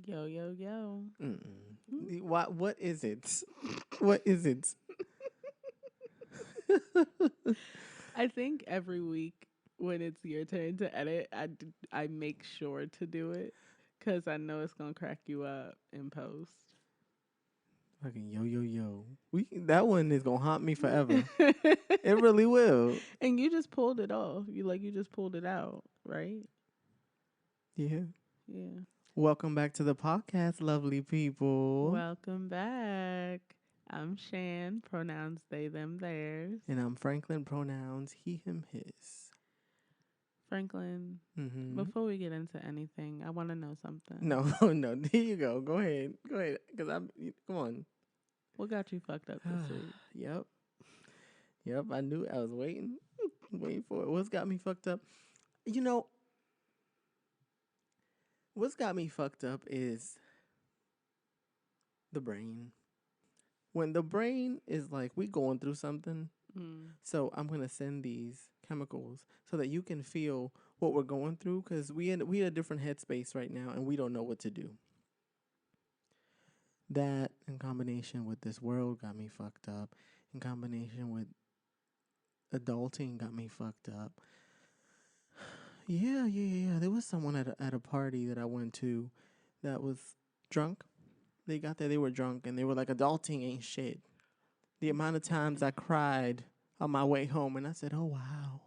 Yo, yo, yo. What is it? What is it? I think every week when it's your turn to edit, I make sure to do it because I know it's going to crack you up in post. Fucking yo. That one is gonna haunt me forever. It really will. And you just pulled it off. You just pulled it out, right? Yeah. Yeah. Welcome back to the podcast, lovely people. Welcome back. I'm Shan, pronouns they, them, theirs. And I'm Franklin, pronouns he, him, his. Franklin, Mm-hmm. before we get into anything, I want to know something. No. There you go. Go ahead. Because come on. What got you fucked up this week? Yep. I knew I was waiting for it. What's got me fucked up? You know, what's got me fucked up is the brain. When the brain is like, we going through something, so I'm going to send these chemicals so that you can feel what we're going through, because we in a different headspace right now and we don't know what to do. That in combination with this world got me fucked up. In combination with adulting got me fucked up. Yeah. There was someone at a party that I went to that was drunk. They got there, they were drunk, and they were like, adulting ain't shit. The amount of times I cried on my way home, and I said, oh, wow.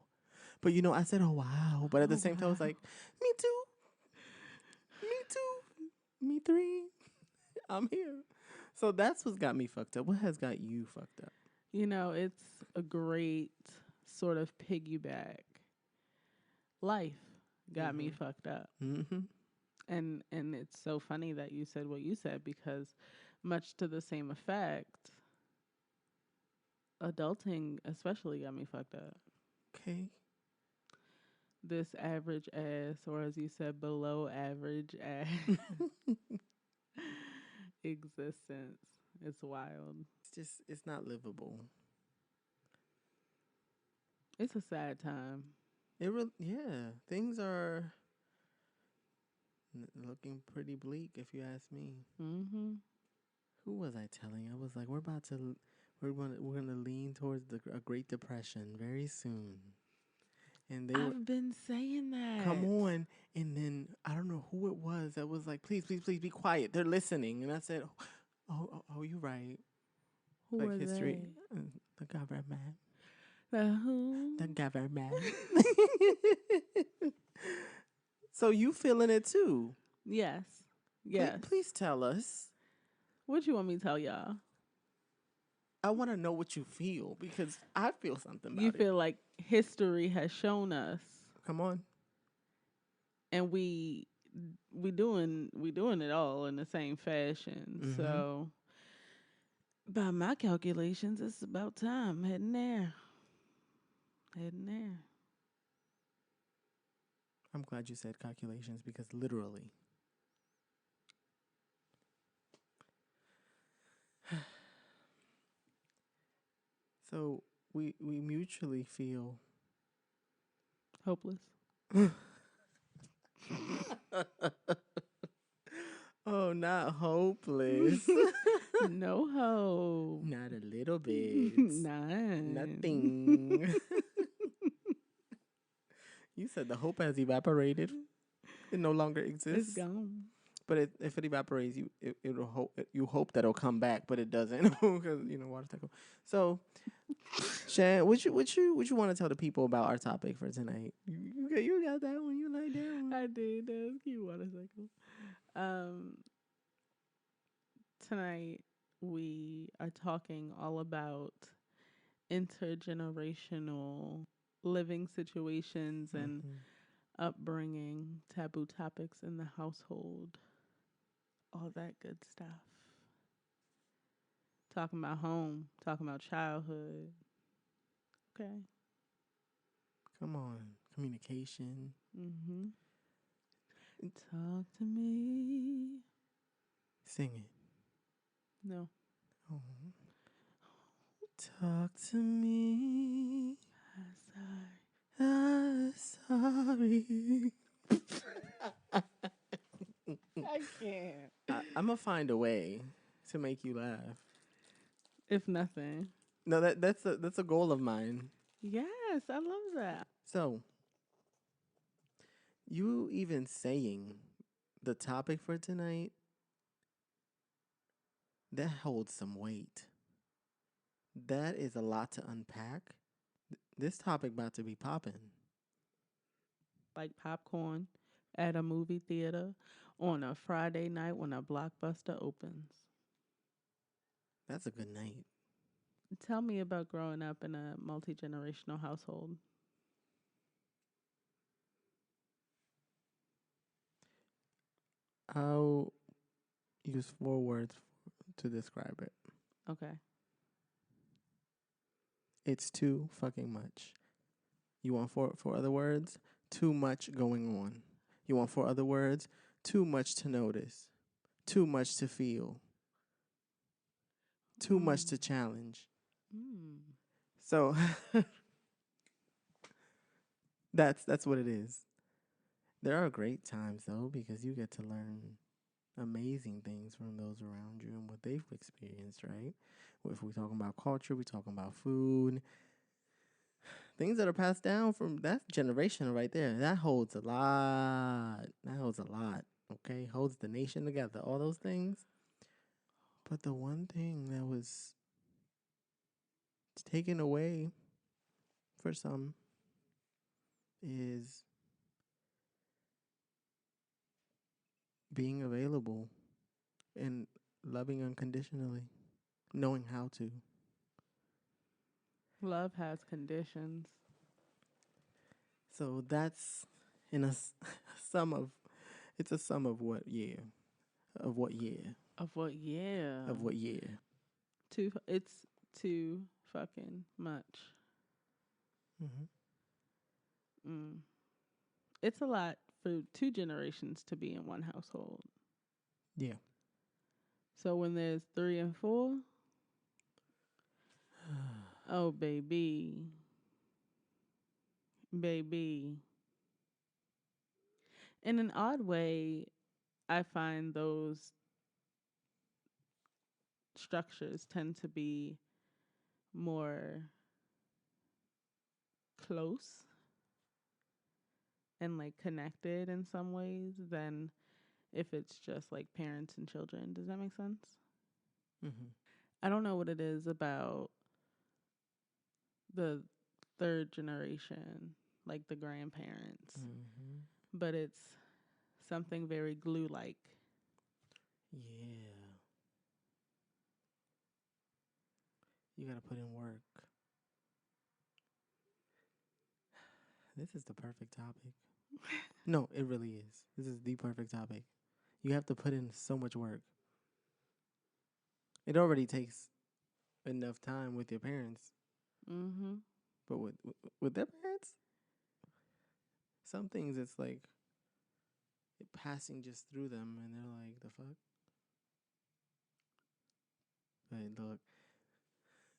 But, I said, oh, wow. But at the same time, I was like, me too. Me three. I'm here. So that's what's got me fucked up. What has got you fucked up? It's a great sort of piggyback. Life got me fucked up. Mm-hmm. And it's so funny that you said what you said, because much to the same effect, adulting especially got me fucked up. Okay. This average ass, or as you said, below average ass existence. It's wild. It's not livable. It's a sad time. Things are looking pretty bleak, if you ask me. Mm-hmm. Who was I telling? I was like, we're gonna lean towards a Great Depression very soon. And I've been saying that. come on. And then I don't know who it was that was like, please be quiet. They're listening. And I said, oh, you're right. Who like are history, they? the government. The who? The government. So you feeling it too? Yes. Yes. Please tell us. What you want me to tell y'all? I want to know what you feel, because I feel something about You it. feel like history has shown us, Come on. and we doing it all in the same fashion. Mm-hmm. So by my calculations, it's about time. Heading there. I'm glad you said calculations, because literally. So we mutually feel Hopeless. oh, not hopeless. No hope. Not a little bit. None. Nothing. You said the hope has evaporated. It no longer exists. It's gone. But if it evaporates, you hope that it'll come back, but it doesn't, because water cycle. So, Shan, what you want to tell the people about our topic for tonight? You got that one. You like that one? I did. That was cute. Water cycle. Tonight we are talking all about intergenerational living situations and upbringing, taboo topics in the household, all that good stuff. Talking about home, talking about childhood. Okay. Come on, communication. Mm-hmm. Talk to me. Sing it. No. Oh. Talk to me. I'm sorry. I can't. I'm gonna find a way to make you laugh. If nothing. No, that's a goal of mine. Yes, I love that. So you even saying the topic for tonight that holds some weight. That is a lot to unpack. This topic about to be popping. Like popcorn at a movie theater on a Friday night when a blockbuster opens. That's a good night. Tell me about growing up in a multi generational household. I'll use 4 words to describe it. Okay. It's too fucking much. You want four other words? Too much going on. You want 4 other words? Too much to notice. Too much to feel. Too much Mm. to challenge. Mm. So that's what it is. There are great times though because you get to learn amazing things from those around you and what they've experienced, right? If we're talking about culture, we're talking about food, things that are passed down from that generation right there. That holds a lot. That holds a lot. Okay, holds the nation together. All those things. But the one thing that was taken away for some is being available and loving unconditionally, knowing how to. Love has conditions. So that's in a sum of it's a sum of what year of what year Of what? Yeah. of what year. It's too fucking much. Mm-hmm. Mm. It's a lot for two generations to be in one household. Yeah. So when there's three and four, oh baby, baby. In an odd way, I find those structures tend to be more close and like connected in some ways than if it's just like parents and children. Does that make sense? Mm-hmm. I don't know what it is about the third generation, like the grandparents, Mm-hmm. but it's something very glue like. Yeah. You gotta put in work. This is the perfect topic. No, it really is. This is the perfect topic. You have to put in so much work. It already takes enough time with your parents, Mm-hmm. but with their parents, some things it's like passing just through them, and they're like, "The fuck." But look,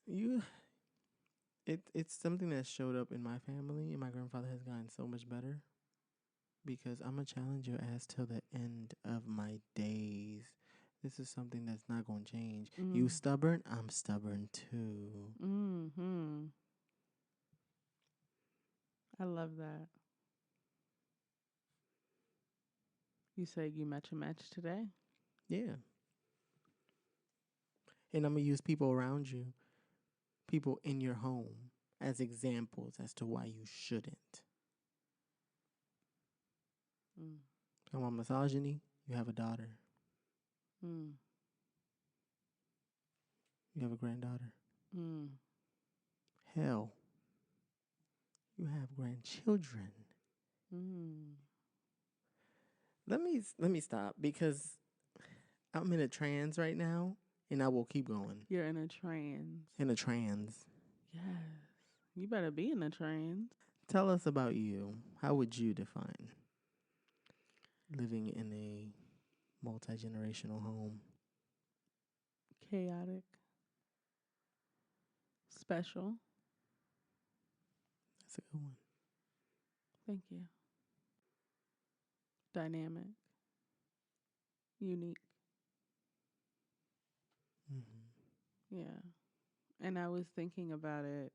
you, it's something that showed up in my family, and my grandfather has gotten so much better because I'm gonna challenge your ass till the end of my days. This is something that's not gonna change. You Mm. stubborn? I'm stubborn too. Mm-hmm. I love that. You say you met your match today? Yeah. And I'm gonna use people around you, people in your home, as examples as to why you shouldn't. Mm. Talking about misogyny, you have a daughter. Mm. You have a granddaughter. Mm. Hell, you have grandchildren. Mm. Let me stop because I'm in a trance right now, and I will keep going You're in a trance. in a trance. Yes. You better be in a trance. Tell us about you. How would you define living in a multi-generational home? Chaotic. Special. That's a good one. Thank you. Dynamic. unique. Mm-hmm. Yeah. And I was thinking about it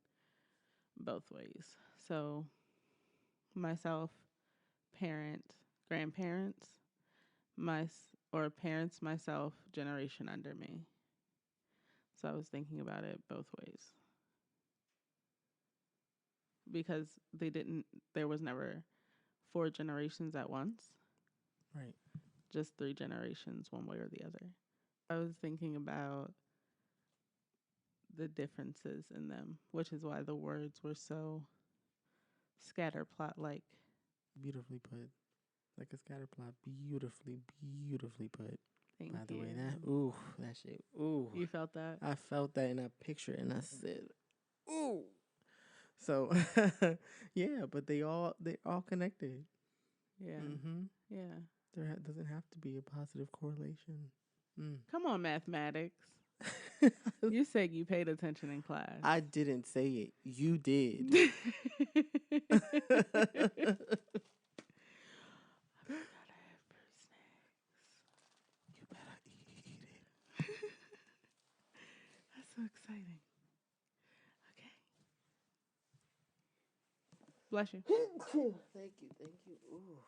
both ways. So, myself, parent, grandparents, or parents, myself, generation under me. So, I was thinking about it both ways because there was never four generations at once, Right. just three generations, one way or the other. I was thinking about the differences in them, which is why the words were so scatter plot like. Beautifully put. Like a scatter plot. Beautifully, beautifully put. By Thank the way, you. that shit, ooh. You felt that? I felt that in that picture and I said, ooh. So, yeah, but they're all connected. Yeah. Mm-hmm. Yeah. Doesn't have to be a positive correlation. Mm. Come on, mathematics. You said you paid attention in class. I didn't say it. You did. I forgot I have fruit snacks. You better eat it. That's so exciting. Okay. Bless you. Thank you. Thank you. Ooh.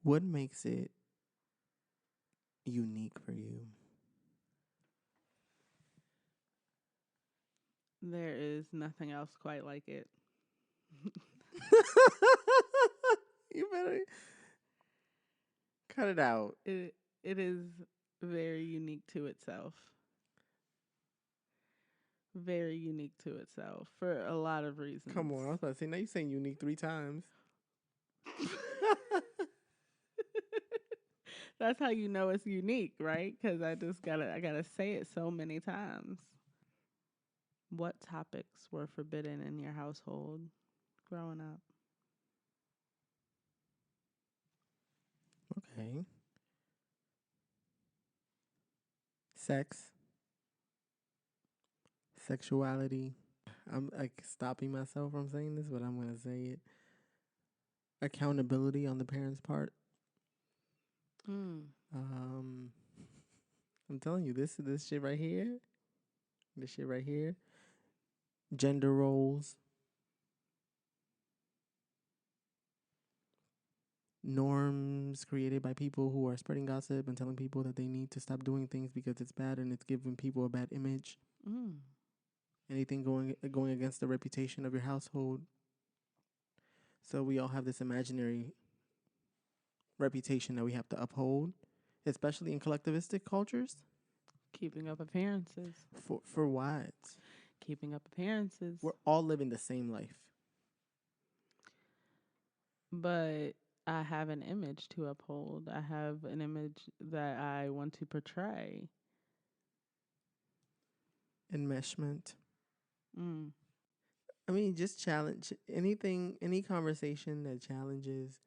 What makes it unique for you? There is nothing else quite like it. You better cut it out. It is very unique to itself. Very unique to itself for a lot of reasons. Come on. I was about to say, now you're saying unique 3 times. That's how you know it's unique, right? Because I gotta say it so many times. What topics were forbidden in your household growing up? Okay. Sex, sexuality. I'm like stopping myself from saying this, but I'm going to say it. Accountability on the parents' part. Mm. Um, I'm telling you, this shit right here, this shit right here, gender roles, norms created by people who are spreading gossip and telling people that they need to stop doing things because it's bad and it's giving people a bad image. Mm. Anything going against the reputation of your household. So we all have this imaginary reputation that we have to uphold, especially in collectivistic cultures. Keeping up appearances. For what? Keeping up appearances. We're all living the same life. But I have an image to uphold. I have an image that I want to portray. Enmeshment. Mm. I mean, just challenge anything, any conversation that challenges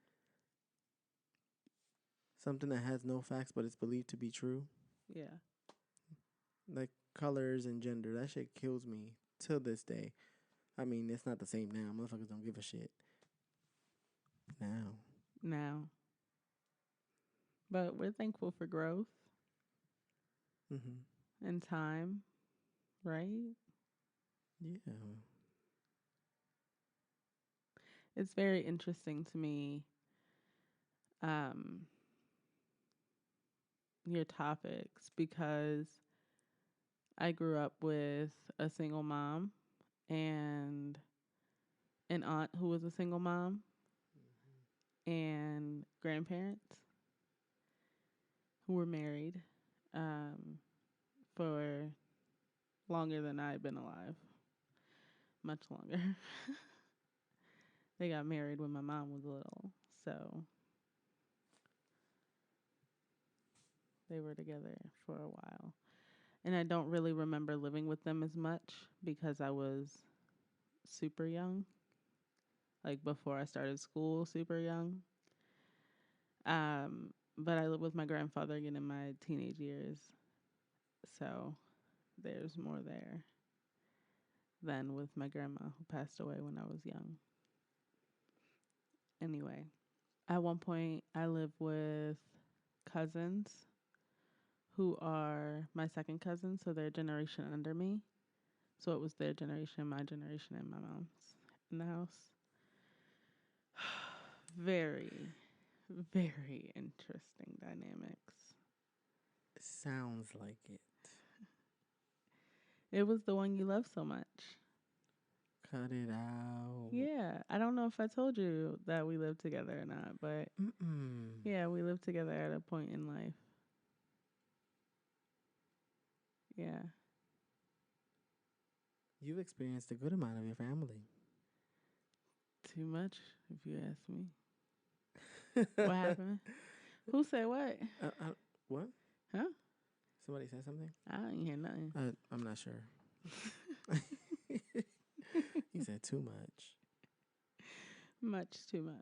something that has no facts but it's believed to be true. Yeah. Like colors and gender. That shit kills me till this day. I mean, it's not the same now. Motherfuckers don't give a shit now. Now. But we're thankful for growth Mm-hmm. and time, right? Yeah. It's very interesting to me, um, your topics, because I grew up with a single mom and an aunt who was a single mom and grandparents who were married um, for longer than I've been alive, much longer. They got married when my mom was little, so they were together for a while. And I don't really remember living with them as much because I was super young, like before I started school, super young. But I lived with my grandfather again in my teenage years, so there's more there than with my grandma who passed away when I was young. Anyway, at one point, I lived with cousins who are my second cousins, so they're a generation under me. So it was their generation, my generation, and my mom's in the house. Very, very interesting dynamics. Sounds like it. It was the one you love so much. Cut it out. Yeah, I don't know if I told you that we lived together or not, but Mm-mm. yeah, we lived together at a point in life. Yeah. You've experienced a good amount of your family. Too much, if you ask me. What happened? Who said what? What? Huh? Somebody said something? I didn't hear nothing. I'm not sure. You said too much. Much too much.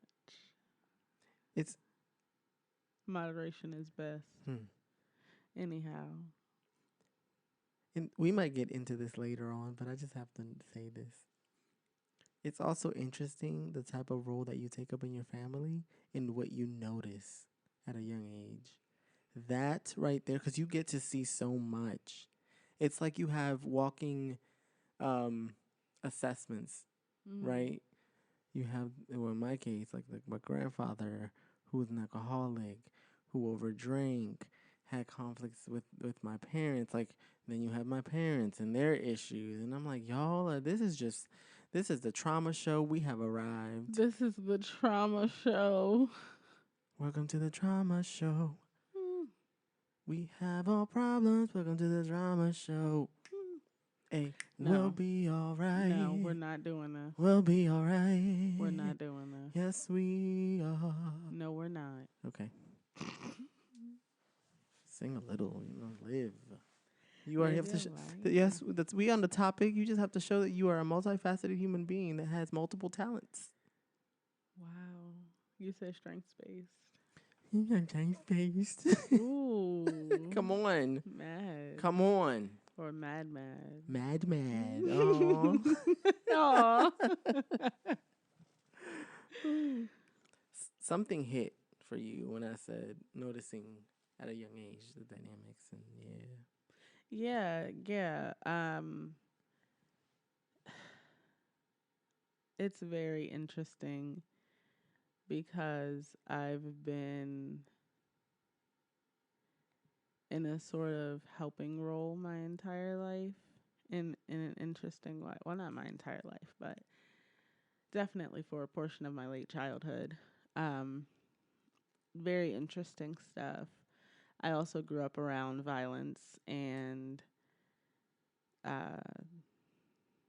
It's Moderation is best. Anyhow. and we might get into this later on, but I just have to say this. It's also interesting the type of role that you take up in your family and what you notice at a young age. That right there, because you get to see so much. It's like you have walking assessments, right? You have, well, in my case, like my grandfather, who was an alcoholic, who overdrank, had conflicts with my parents. Like, then you have my parents and their issues, and I'm like, y'all, this is the trauma show. We have arrived. This is the trauma show. Welcome to the trauma show. We have all problems. Welcome to the drama show. Hey, No. we'll be all right. No, we're not doing this. We'll be all right. We're not doing this. Yes, we are. No, we're not. Okay. Sing a little, live. You are have to. Yes, that's we on the topic. You just have to show that you are a multifaceted human being that has multiple talents. Wow, you said strengths based. You're strengths based. Ooh, Come on. mad. Come on. Or mad, mad. Mad, mad. Oh. Aw. Something hit for you when I said noticing at a young age the dynamics, and Yeah. It's very interesting because I've been in a sort of helping role my entire life in an interesting way. Well, not my entire life, but definitely for a portion of my late childhood. Very interesting stuff. I also grew up around violence, and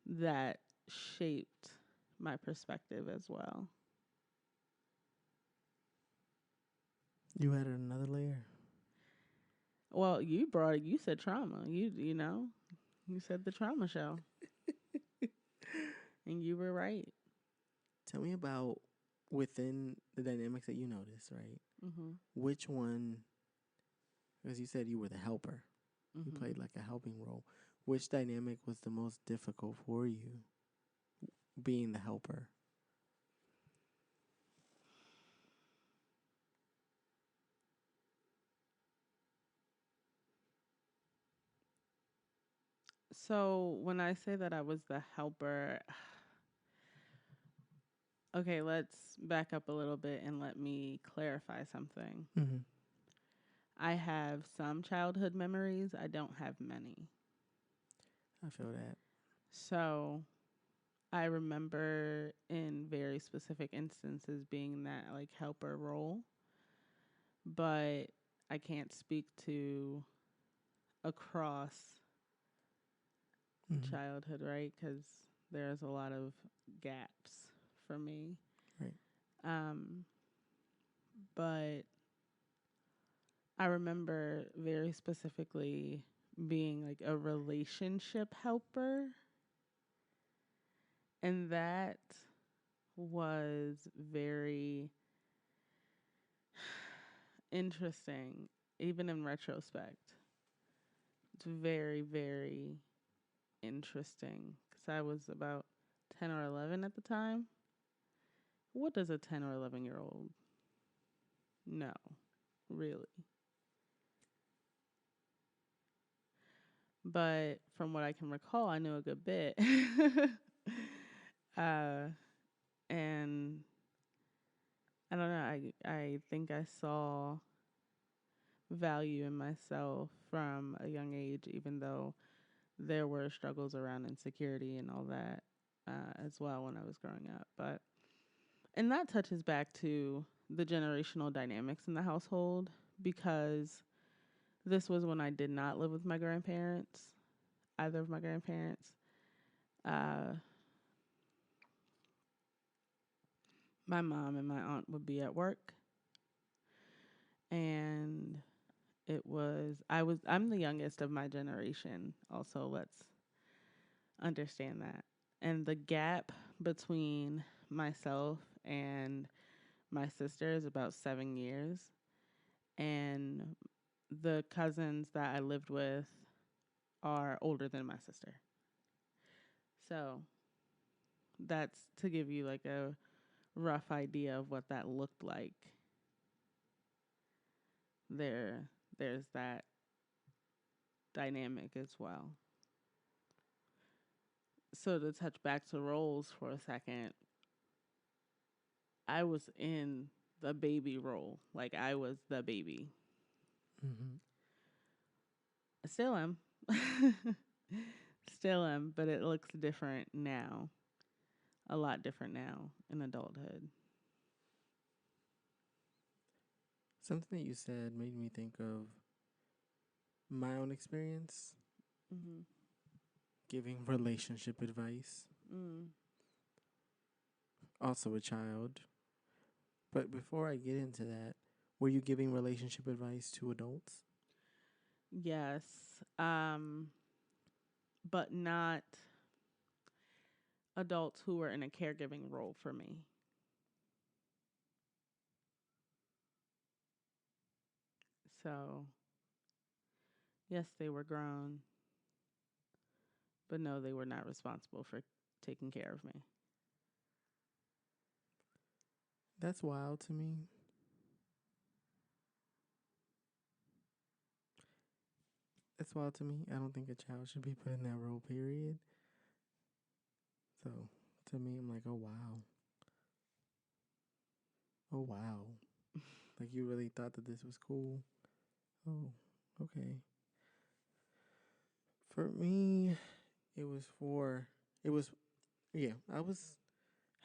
that shaped my perspective as well. you added another layer. Well, you said trauma. You said the trauma show. And you were right. Tell me about within the dynamics that you notice, right? Mm-hmm. Which one, because you said you were the helper. Mm-hmm. You played like a helping role. Which dynamic was the most difficult for you, being the helper? So when I say that I was the helper, okay, let's back up a little bit and let me clarify something. Mm-hmm. I have some childhood memories. I don't have many. I feel that. So I remember in very specific instances being that like helper role, but I can't speak to across childhood, right? Because there's a lot of gaps for me. Right. But I remember very specifically being like a relationship helper. And that was very interesting, even in retrospect. It's very, very interesting because I was about 10 or 11 at the time. What does a 10 or 11-year-old know, really? But from what I can recall, I knew a good bit. uh, and I don't know. I think I saw value in myself from a young age, even though there were struggles around insecurity and all that as well when I was growing up. But and that touches back to the generational dynamics in the household because this was when I did not live with my grandparents, either of my grandparents. Uh, my mom and my aunt would be at work, and I'm the youngest of my generation. Also, let's understand that. And the gap between myself and my sister is about 7 years. And the cousins that I lived with are older than my sister. So that's to give you like a rough idea of what that looked like. There's that dynamic as well. So to touch back to roles for a second, I was in the baby role. Like I was the baby. Mm-hmm. I still am. Still am, but it looks different now. A lot different now in adulthood. Something that you said made me think of my own experience Mm-hmm. giving relationship advice. Mm. Also, a child. But before I get into that, were you giving relationship advice to adults? Yes. But not adults who were in a caregiving role for me. So, yes, they were grown, but no, they were not responsible for taking care of me. That's wild to me. That's wild to me. I don't think a child should be put in that role, period. So, to me, I'm like, oh, wow. Oh, wow. Like, you really thought that this was cool? Oh, okay. For me, it was for, it was, yeah, I was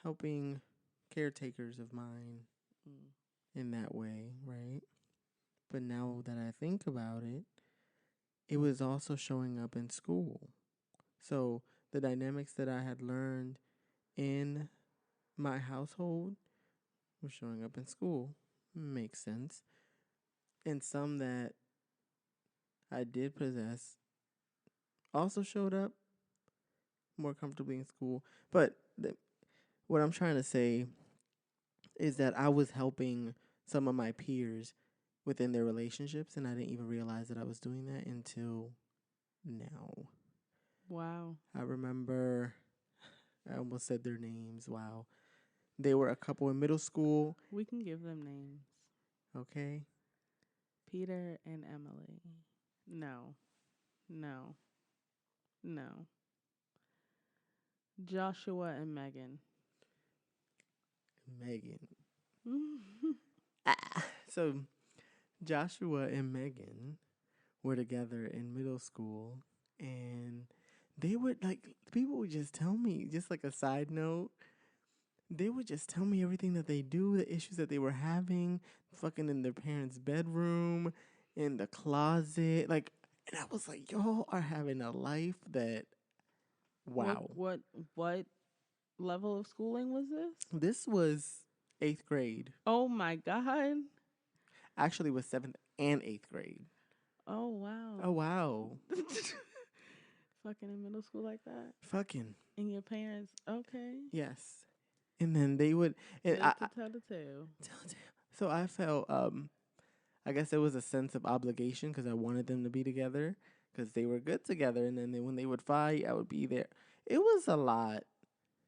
helping caretakers of mine Mm. in that way, right? But now that I think about it, it was also showing up in school. So the dynamics that I had learned in my household were showing up in school. Makes sense. And some that I did possess also showed up more comfortably in school. But what I'm trying to say is that I was helping some of my peers within their relationships, and I didn't even realize that I was doing that until now. Wow. I remember, I almost said their names. Wow. They were a couple in middle school. We can give them names. Okay. Peter and Emily. No. No. No. Joshua and Megan. Megan. So Joshua and Megan were together in middle school, and they would like, people would just tell me, just like a side note, they would just tell me everything that they do, the issues that they were having, fucking in their parents' bedroom, in the closet, like, and I was like, y'all are having a life that, What wow. what what level of schooling was this? This was 8th grade. Oh my god. Actually, it was 7th and 8th grade. Oh Oh wow. wow, Fucking in middle school like that. fucking And your parents, okay. yes. And then they would, and Live to tell the tale. so I felt, I guess there was a sense of obligation because I wanted them to be together because they were good together. And then when they would fight, I would be there. It was a lot.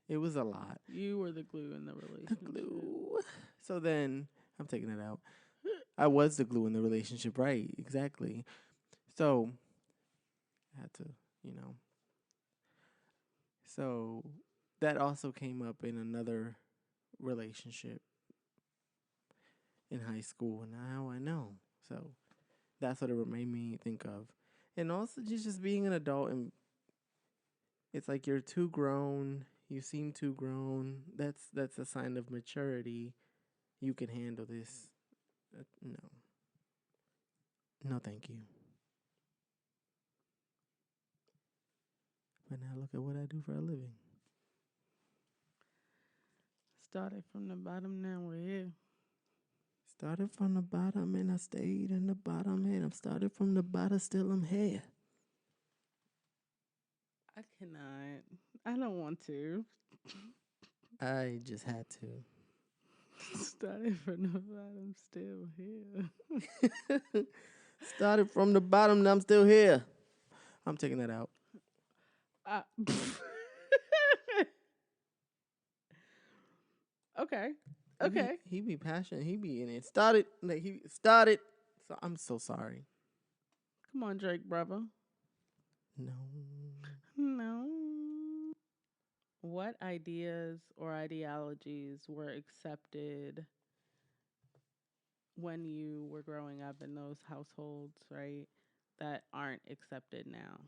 It was a lot. You were the glue in the The relationship. glue. So then I'm taking it out. I was the glue in the relationship, right? Exactly. So I had to, you know. So that also came up in another relationship in high school. Now I know. So that's what it made me think of. And also just being an adult, and it's like you're too grown. You seem too grown. That's a sign of maturity. You can handle this. No. No, thank you. But now look at what I do for a living. Started from the bottom, now we're here. Started from the bottom and I stayed in the bottom, and I'm started from the bottom, still I'm here. I cannot. I don't want to. I just had to. Started from the bottom, still here. Started from the bottom and I'm still here. I'm taking that out. Uh, okay. Okay. He be passionate. He be in it. Started like he started. So I'm so sorry. Come on, Drake, brother. No. No. What ideas or ideologies were accepted when you were growing up in those households, right? That aren't accepted now?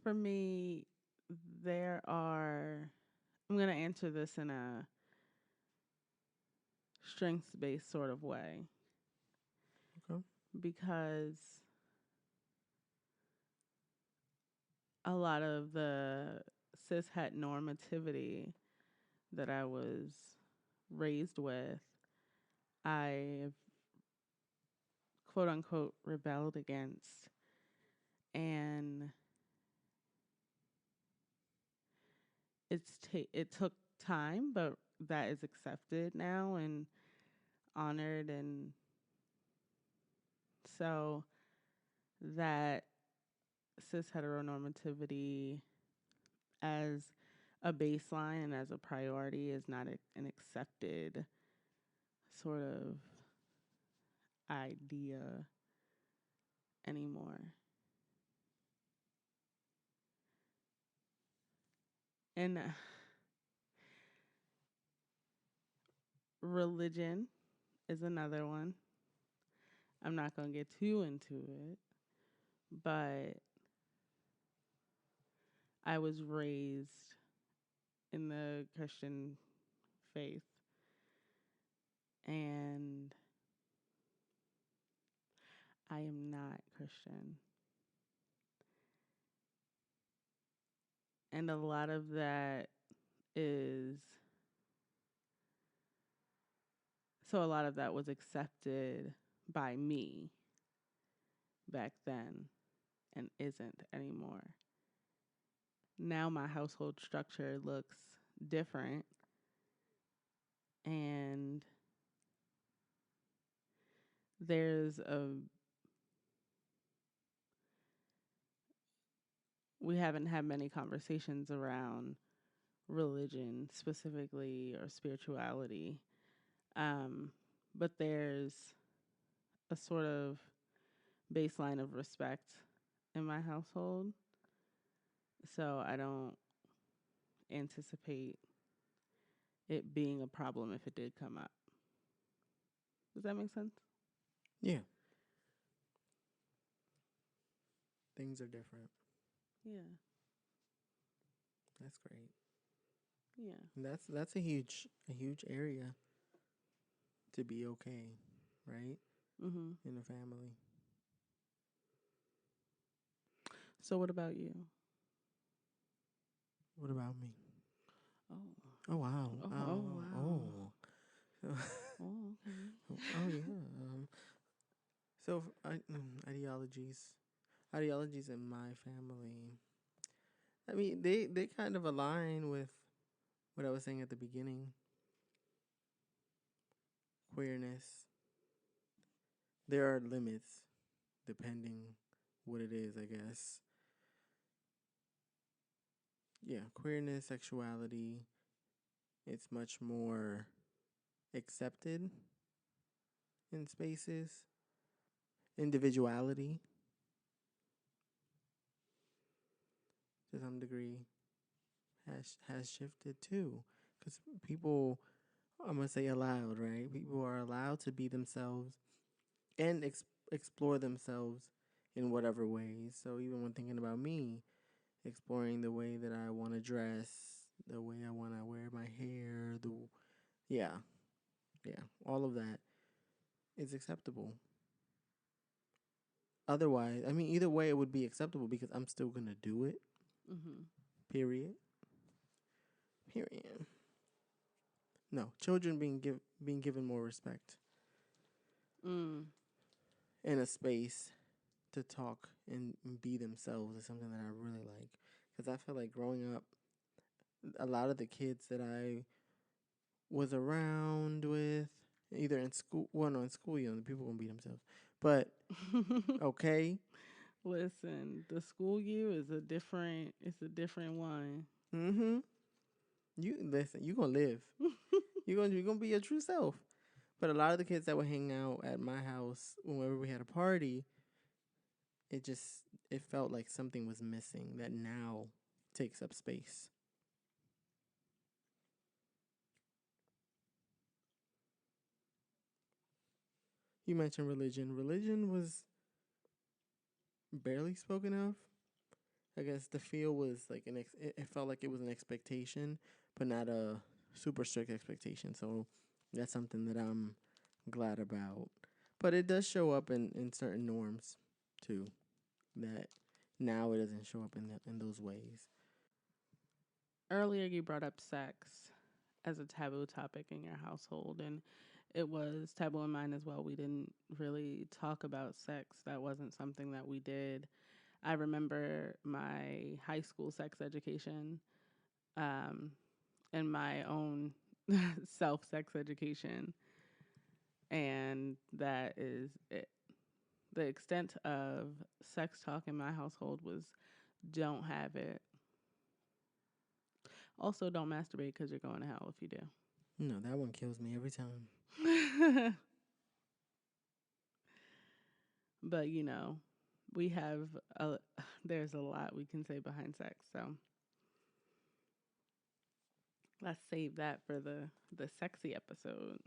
For me, there are, I'm going to answer this in a strengths based sort of way Okay. because a lot of the cishet normativity that I was raised with, I quote unquote rebelled against. And it took time, but that is accepted now and honored. And so that cis heteronormativity as a baseline and as a priority is not an accepted sort of idea anymore. And religion is another one. I'm not going to get too into it, but I was raised in the Christian faith, and I am not Christian. And a lot of that is so a lot of that was accepted by me back then and isn't anymore. Now my household structure looks different, and there's a we haven't had many conversations around religion specifically or spirituality. Um, but there's a sort of baseline of respect in my household. So I don't anticipate it being a problem if it did come up. Does that make sense? Yeah. Things are different. Yeah. That's great. Yeah. And that's a huge area to be okay, right? Mhm. In a family. So what about you? What about me? Oh. Oh wow. Oh, oh Oh. wow. Oh. Oh, okay. Oh yeah. So ideologies in my family. I mean, they kind of align with what I was saying at the beginning. Queerness. There are limits depending what it is, I guess. Yeah, queerness, sexuality, it's much more accepted in spaces. Individuality, to some degree, has shifted too, because people, I'm gonna say allowed, right? People are allowed to be themselves and explore themselves in whatever ways. So even when thinking about me, exploring the way that I want to dress, the way I want to wear my hair, yeah, yeah, all of that is acceptable. Otherwise, I mean, either way, it would be acceptable because I'm still gonna do it. Mm-hmm. Period. Period. No, children being given more respect Mm. and a space to talk and be themselves is something that I really like. Because I feel like growing up, a lot of the kids that I was around with, either in school, well, no, in school, the people gonna be themselves. But okay, Listen, the school you is a different. It's a different one. mm-hmm. You listen, you gonna live. You gonna be your true self. But a lot of the kids that would hang out at my house whenever we had a party, it felt like something was missing that now takes up space. You mentioned religion. Religion was barely spoken of. I guess the feel was like it felt like it was an expectation, but not a super strict expectation. So that's something that I'm glad about. But it does show up in certain norms too. That now it doesn't show up in those ways. Earlier, you brought up sex as a taboo topic in your household, and it was taboo in mine as well. We didn't really talk about sex. That wasn't something that we did. I remember my high school sex education, um, and my own self sex education, and that is it. The extent of sex talk in my household was don't have it. Also, don't masturbate because you're going to hell if you No, that one kills me every time. do. But we have there's a lot we can say behind sex. So let's save that for the sexy episode.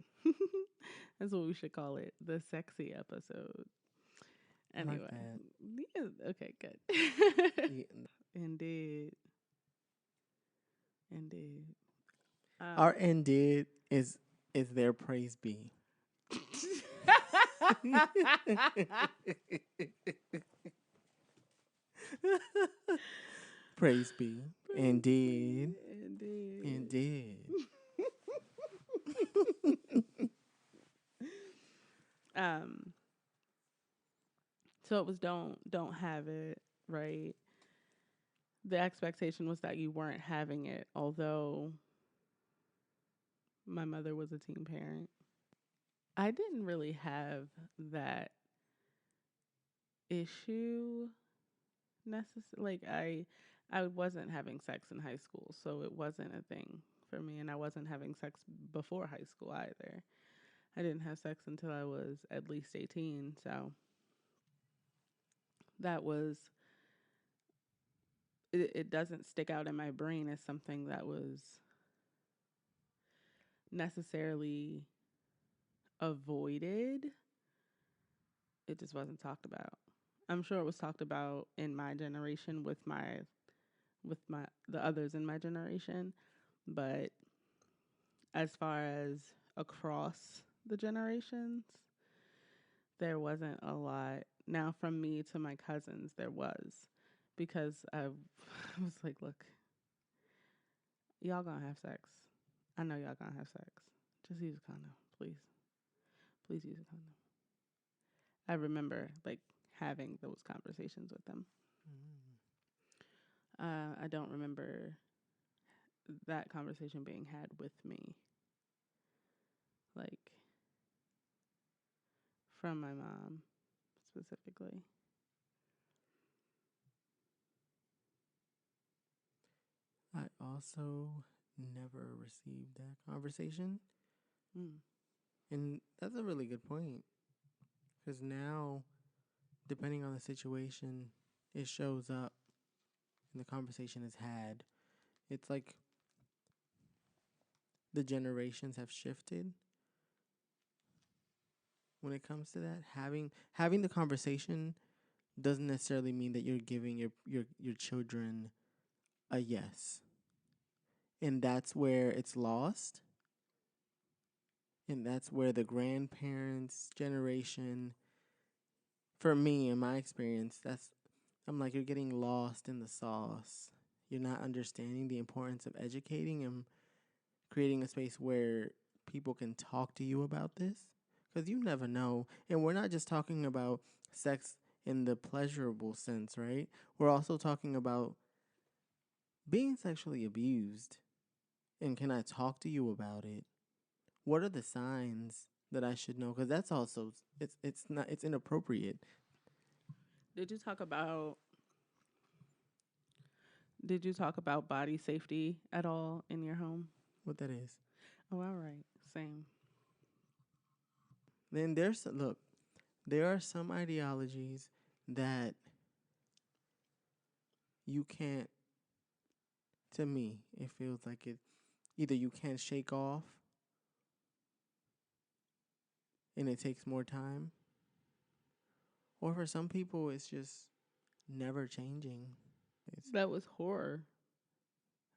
That's what we should call it, the sexy episode. I like Anyway, that. yeah, okay, good. Yeah. Indeed, indeed. Our Um, end did is their praise be. Praise be. Indeed. indeed. Indeed. Um, so it was don't have it, right? The expectation was that you weren't having it, although my mother was a teen parent. I didn't really have that issue necessarily. Like I wasn't having sex in high school, so it wasn't a thing for me, and I wasn't having sex before high school either. I didn't have sex until I was at least 18, so that was it doesn't stick out in my brain as something that was necessarily avoided. It just wasn't talked about. I'm sure it was talked about in my generation with my the others in my generation, but as far as across the generations, there wasn't a lot. Now from me to my cousins there was, because I was like, look, y'all gonna have sex. I know y'all gonna have sex. Just use a condom, please. Please use a condom. I remember like having those conversations with them. I don't remember that conversation being had with me, like from my mom specifically. also never received that conversation. Mm. And that's a really good point. Because now, depending on the situation, it shows up and the conversation is had. It's like the generations have shifted when it comes to that. Having the conversation doesn't necessarily mean that you're giving your children a yes. And that's where it's lost. And that's where the grandparents' generation, for me, in my experience, I'm like, you're getting lost in the sauce. You're not understanding the importance of educating and creating a space where people can talk to you about this. Because you never know. And we're not just talking about sex in the pleasurable sense, right? We're also talking about being sexually abused. And can I talk to you about it? What are the signs that I should know? Because that's also it's inappropriate. Did you talk about Did you talk about body safety at all in your home? What that is. Oh, all right. Same. Then there are some ideologies that you can't. To me, it feels like it either you can't shake off, and it takes more time, or for some people, it's just never changing. It's, That was horror.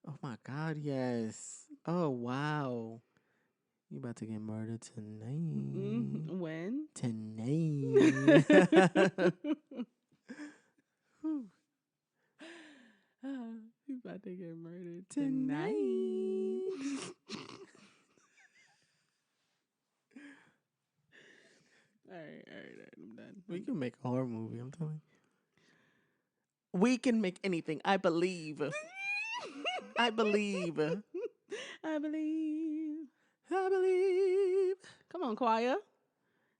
oh my God, yes. Oh wow. You about to get murdered tonight. When? Tonight. You about to get murdered Tonight. tonight. All right. I'm done. We can make a horror movie, I'm telling you. We can make anything. I believe. I believe. I believe. I believe. Come on, choir.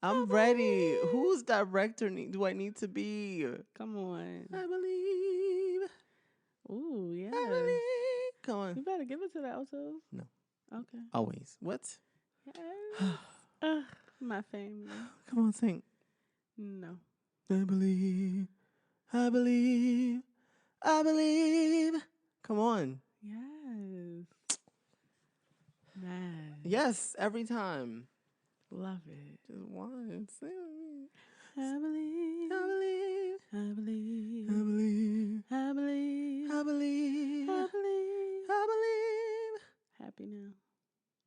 I'm ready. Whose director do I need to be? Come on. I believe. Ooh, yeah. I believe. Come on. You better give it to the altos. No. Okay. Always. What? Yes. My family. Come on, sing. No. I believe. I believe. I believe. Come on. Yes. Nice. Yes, every time. Love it. Just one. Sing. I believe. I believe. I believe. I believe. I believe. I believe. I believe. I believe. Happy now.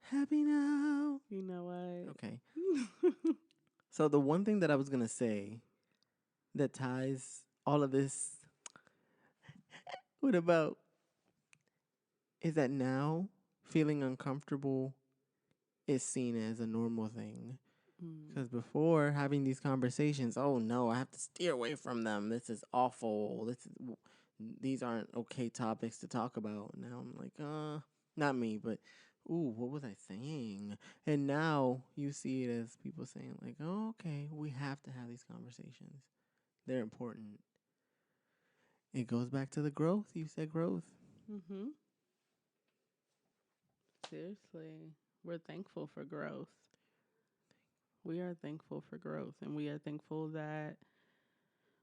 Happy now. You know what? Okay. So the one thing that I was going to say that ties all of this what about is that now feeling uncomfortable is seen as a normal thing. Because before having these conversations, oh no, I have to steer away from them. This is awful. These aren't okay topics to talk about. Now I'm like, not me, but ooh, what was I saying? And now you see it as people saying like, oh, okay, we have to have these conversations. They're important. It goes back to the growth. You said growth. Mm-hmm. Seriously. We're thankful for growth. We are thankful for growth, and we are thankful that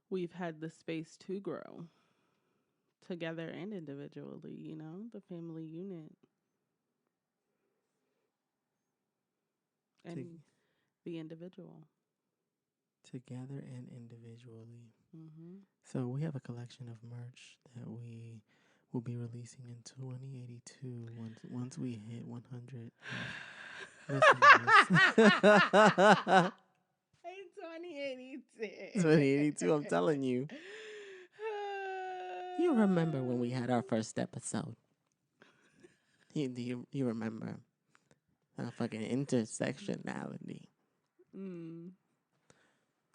we've had the space to grow together and individually, the family unit and the individual. Together and individually. Mm-hmm. So we have a collection of merch that we will be releasing in 2082 once we hit 100 listeners. In 2082. 2082, I'm telling you. You remember when we had our first episode? You remember our fucking intersectionality?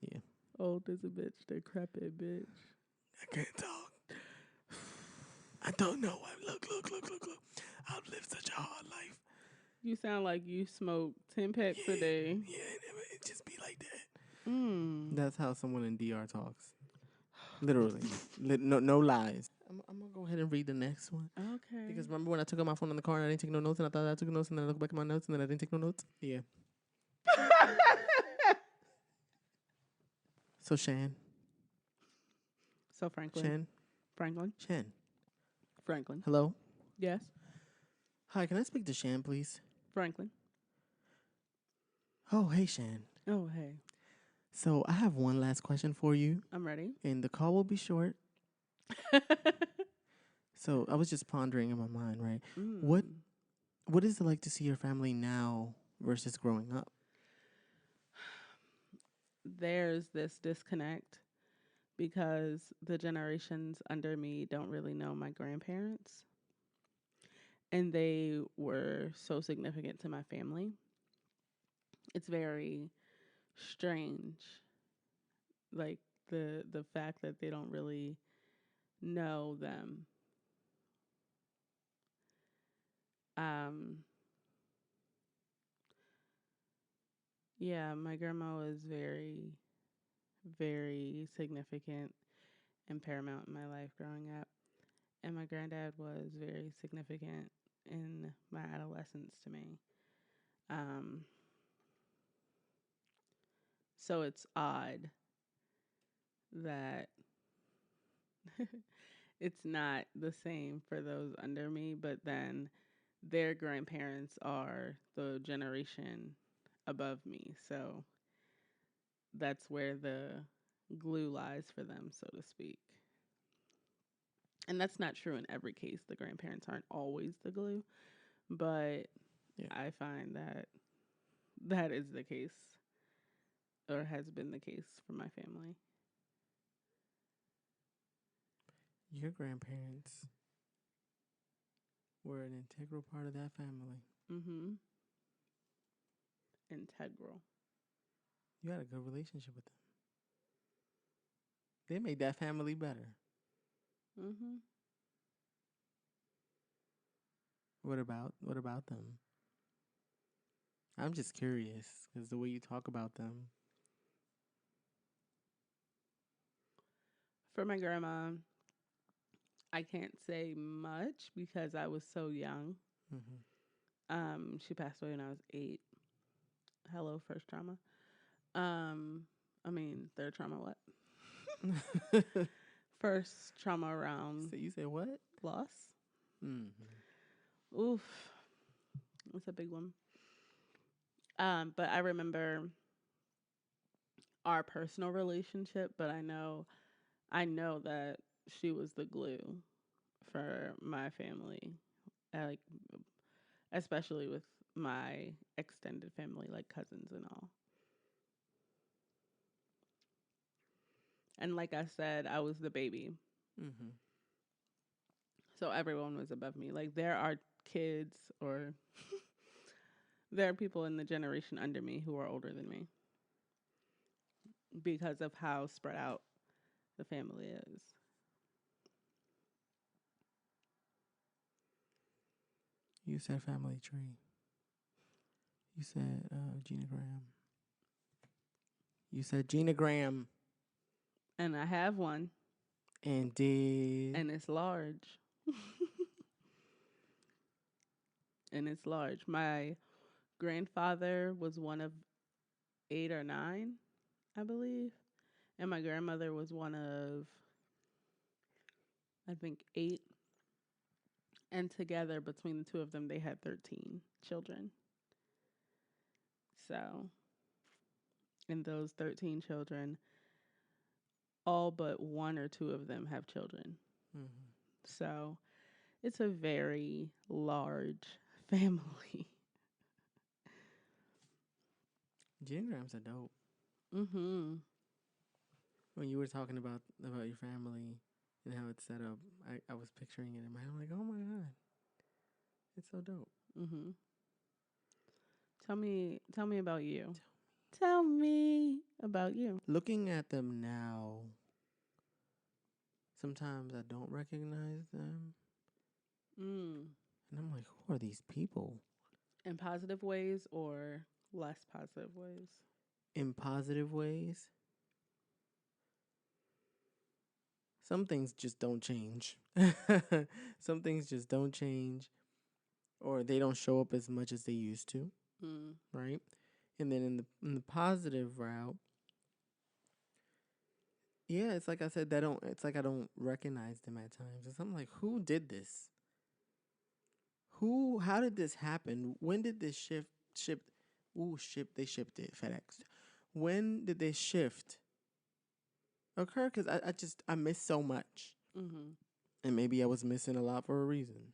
Yeah. Old as a bitch, decrepit bitch. I can't talk. I don't know. Look. I've lived such a hard life. You sound like you smoke 10 packs a day. Yeah, it just be like that. That's how someone in DR talks. Literally. No lies. I'm gonna go ahead and read the next one. Okay. Because remember when I took out my phone in the car and I didn't take no notes and I thought I took notes and then I looked back at my notes and then I didn't take no notes? Yeah. So Shan. So Franklin. Shan. Franklin. Shan. Franklin. Hello? Yes. Hi, can I speak to Shan, please? Franklin. Oh, hey, Shan. Oh, hey. So I have one last question for you, I'm ready. and the call will be short. So I was just pondering in my mind, right? What Mm. What is it like to see your family now versus growing up? There's this disconnect because the generations under me don't really know my grandparents. And they were so significant to my family. It's very strange, like the fact that they don't really know them. Um, yeah, my grandma was very, very significant and paramount in my life growing up, and my granddad was very significant in my adolescence to me. Um, so it's odd that it's not the same for those under me, but then their grandparents are the generation above me. So that's where the glue lies for them, so to speak. And that's not true in every case. The grandparents aren't always the glue, but Yeah. I find that that is the case or has been the case for my family. Your grandparents were an integral part of that family. Mm-hmm. Integral. You had a good relationship with them. They made that family better. Mm-hmm. What about them? I'm just curious because the way you talk about them. For my grandma, I can't say much because I was so young. Mm-hmm. She passed away when I was 8. Hello, first trauma. Um, third trauma. What? First trauma around So you said what? loss. Mm-hmm. Oof, that's a big one. But I remember our personal relationship. But I know that she was the glue for my family. Like, especially with my extended family, like cousins and all. And like I said, I was the baby. Mm-hmm. So everyone was above me. Like there are kids or there are people in the generation under me who are older than me because of how spread out the family is. You said family tree. You said genogram. You said genogram. And I have one And did and it's large. And it's large. My grandfather was one of 8 or 9, I believe. And my grandmother was one of, I think, 8. And together, between the two of them, they had 13 children. So, in those 13 children, all but 1 or 2 of them have children. mm-hmm. So, it's a very large family. Genograms are dope. Mm-hmm. When you were talking about your family and how it's set up, I was picturing it in my head. I'm like, oh my god, it's so dope. Mm-hmm. Tell me about you. Tell me about you. Looking at them now, sometimes I don't recognize them, Mm. and I'm like, who are these people? In positive ways or less positive ways? In positive ways. some things just don't change. Some things just don't change, or they don't show up as much as they used to, right? And then in the positive route, yeah, it's like I said, that don't. It's like I don't recognize them at times. It's I'm like, who did this? Who? How did this happen? When did this ship? Ooh, ship. They shipped it. FedEx. When did this shift occur? Because I missed so much, and maybe I was missing a lot for a reason.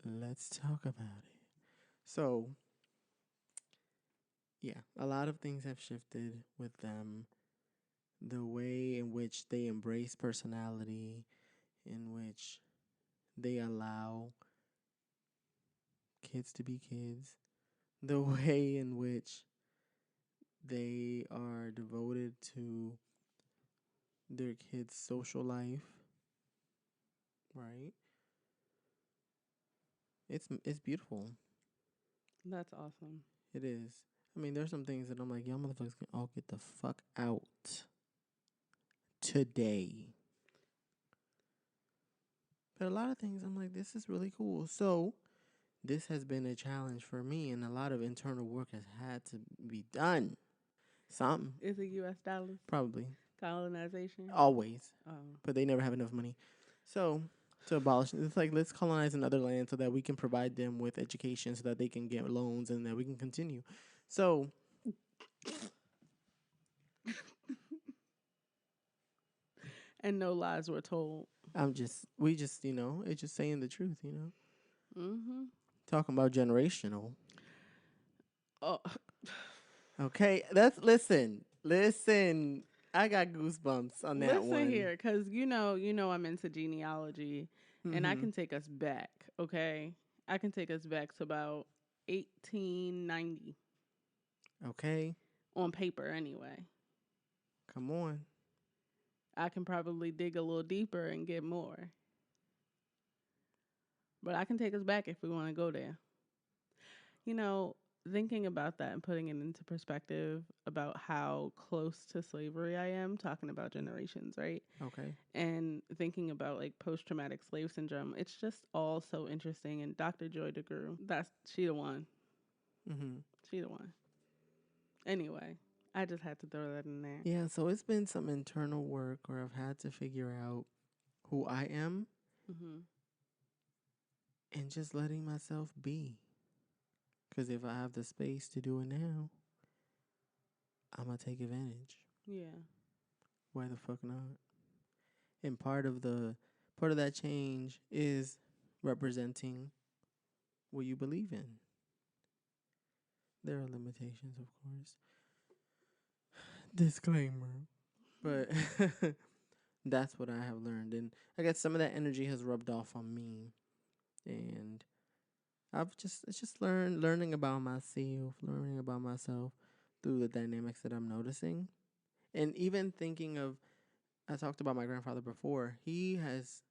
Let's talk about it. So, yeah, a lot of things have shifted with them. The way in which they embrace personality, in which they allow kids to be kids, the way in which they are devoted to their kids' social life, right? It's beautiful. That's awesome. It is. I mean, there's some things that I'm like, y'all motherfuckers can all get the fuck out today. But a lot of things I'm like, this is really cool. So this has been a challenge for me, and a lot of internal work has had to be done. Something. Is it U.S. dollars? Probably. Colonization? Always. Oh. But they never have enough money. So to abolish it's like let's colonize another land so that we can provide them with education so that they can get loans and that we can continue. So And no lies were told. we just, it's just saying the truth. Talking about generational. Oh, Okay, listen. I got goosebumps on that listen one. here, because I'm into genealogy, and I can take us back. Okay, I can take us back to about 1890 Okay, on paper. Anyway, come on. I can probably dig a little deeper and get more, but I can take us back if we want to go there. You know, thinking about that and putting it into perspective about how close to slavery I am, talking about generations, right? Okay. And thinking about like post traumatic slave syndrome, it's just all so interesting. And Dr. Joy DeGruy, she the one. She the one. Anyway, I just had to throw that in there. Yeah, so it's been some internal work where I've had to figure out who I am and just letting myself be. Because if I have the space to do it now, I'm going to take advantage. Yeah. Why the fuck not? And part of that change is representing what you believe in. There are limitations, of course. Disclaimer. But that's what I have learned. And I guess some of that energy has rubbed off on me. And it's just learning about myself through the dynamics that I'm noticing. And even thinking of, I talked about my grandfather before. He has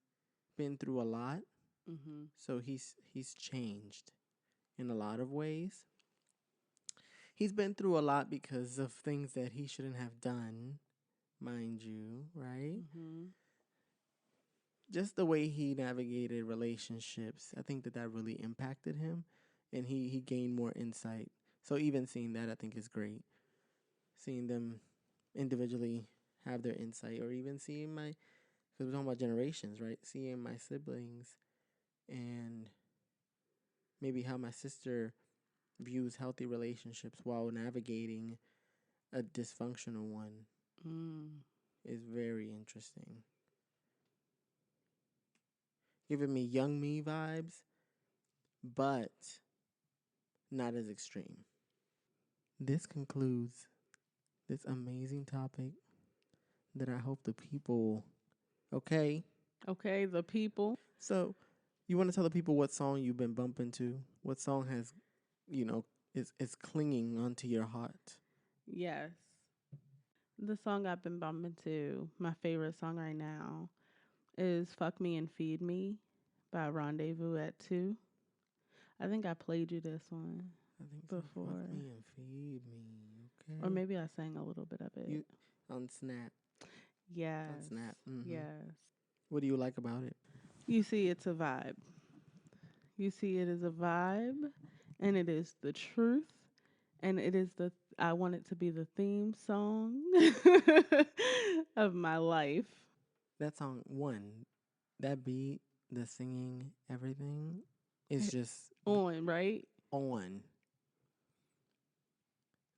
been through a lot. So he's changed in a lot of ways. He's been through a lot because of things that he shouldn't have done, mind you, right? Just the way he navigated relationships, I think that really impacted him, and he gained more insight. So even seeing that, I think is great. Seeing them individually have their insight, or even seeing because we're talking about generations, right? Seeing my siblings and maybe how my sister views healthy relationships while navigating a dysfunctional one is very interesting. Giving me young me vibes, but not as extreme. This concludes this amazing topic that I hope the people, okay? Okay, the people. So, you want to tell the people what song you've been bumping to? What song has, is clinging onto your heart? Yes. The song I've been bumping to, my favorite song right now, is Fuck Me and Feed Me by Rendezvous at 2. I think I played you this one I think before. So. Fuck me and feed me, okay? Or maybe I sang a little bit of it. On Snap. Yes. That's snap. Yes. What do you like about it? You see, it's a vibe. You see, it is a vibe, and it is the truth, and it is the. I want it to be the theme song of my life. That song one, that beat, the singing, everything is just On, right? on.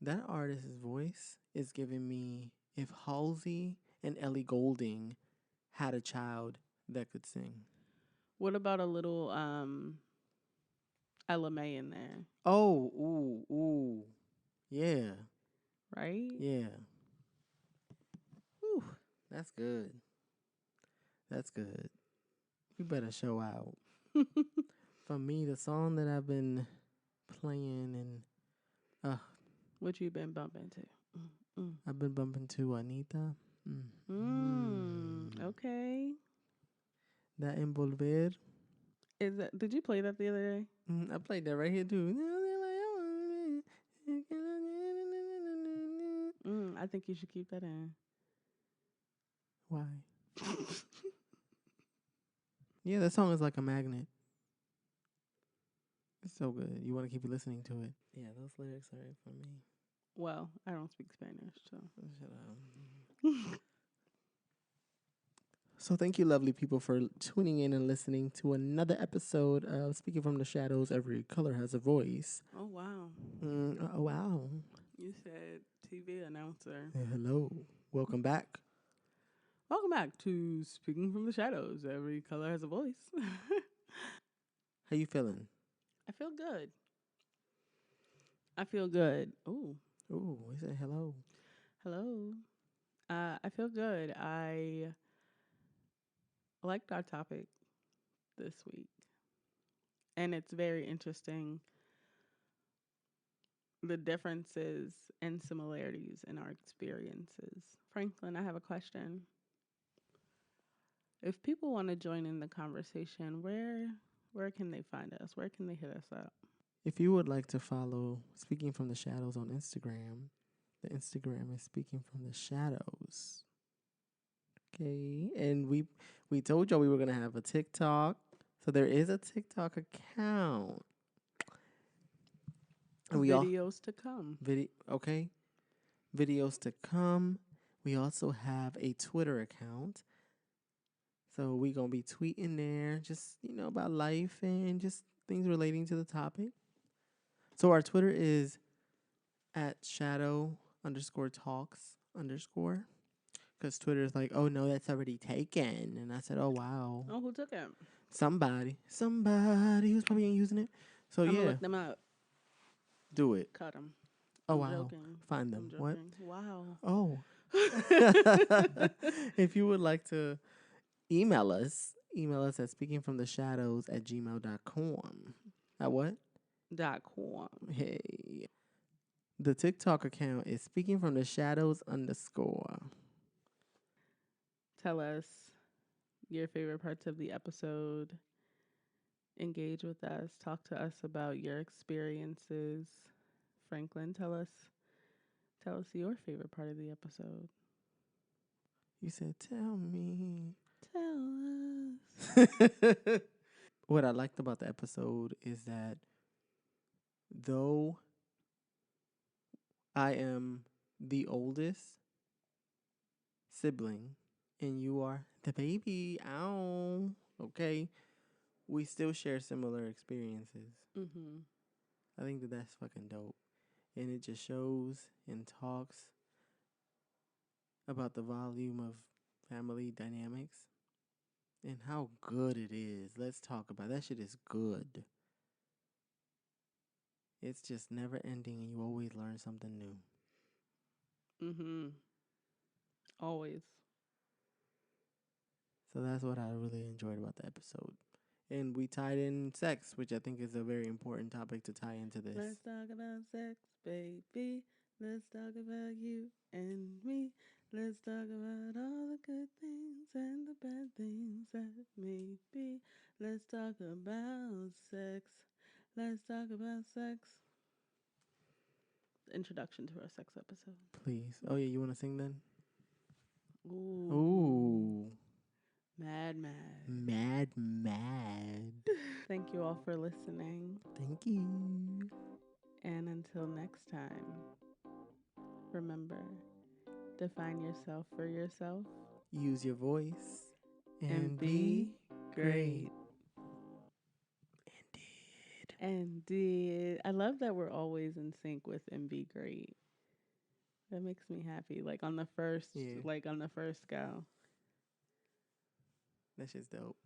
That artist's voice is giving me if Halsey and Ellie Goulding had a child that could sing. What about a little LMA in there, Oh, ooh. Yeah. right? Yeah. Whew. That's good. That's good. You better show out. For me, the song that I've been playing and What you been bumping to? Mm. I've been bumping to Anita. Okay. That Envolver. Is that? Did you play that the other day? I played that right here too. I think you should keep that in. Why? Yeah, that song is like a magnet. It's so good. You want to keep listening to it. Yeah, those lyrics are it for me. Well, I don't speak Spanish, so. Shut up. So thank you, lovely people, for tuning in and listening to another episode of Speaking from the Shadows. Every color has a voice. Oh wow. Oh wow. You said TV announcer. Hello. Welcome back. Welcome back to Speaking from the Shadows. Every color has a voice. How you feeling? I feel good. I feel good. Ooh, Ooh, he said hello. hello. I feel good. I liked our topic this week, and it's very interesting the differences and similarities in our experiences. Franklin, I have a question. If people want to join in the conversation, where can they find us? Where can they hit us up? If you would like to follow Speaking from the Shadows on Instagram, the Instagram is Speaking from the Shadows. Okay, and we told y'all we were gonna have a TikTok, so there is a TikTok account, and we all Videos to come. video okay videos to come. We also have a Twitter account, so we gonna be tweeting there, just about life and just things relating to the topic. So our Twitter is at shadow underscore talks underscore. Because Twitter is like, oh no, that's already taken. And I said, oh wow. Oh, who took it? Somebody who's probably ain't using it. So I'm gonna yeah, look them up. do it. Cut them. Oh I'm wow. joking. Find I'm them. What? joking. Wow. Oh. If you would like to email us at speakingfromtheshadows@gmail.com. At what? .com. Hey. The TikTok account is speaking from the shadows underscore. Tell us your favorite parts of the episode. Engage with us. Talk to us about your experiences. Franklin, tell us your favorite part of the episode. You said, tell me. Tell What I liked about the episode is that though I am the oldest sibling and you are the baby, ow, okay, we still share similar experiences. us. Mm-hmm. I think that that's fucking dope. And it just shows and talks about the volume of family dynamics and how good it is. Let's talk about that shit is good. It's just never ending and you always learn something new. Mm-hmm. Always. So that's what I really enjoyed about the episode. And we tied in sex, which I think is a very important topic to tie into this. Let's talk about sex, baby. Let's talk about you and me. Let's talk about all the good things and the bad things that may be. Let's talk about sex. Let's talk about sex. Introduction to our sex episode. Please. Oh yeah, you want to sing then? Ooh. Ooh. Mad, mad. Mad. Thank you all for listening. Thank you. And until next time, remember, define yourself for yourself Use your voice and and be be great. great. Indeed. Indeed. I love that we're always in sync with and be great. That makes me happy. Yeah, Like on the first go. that shit's dope.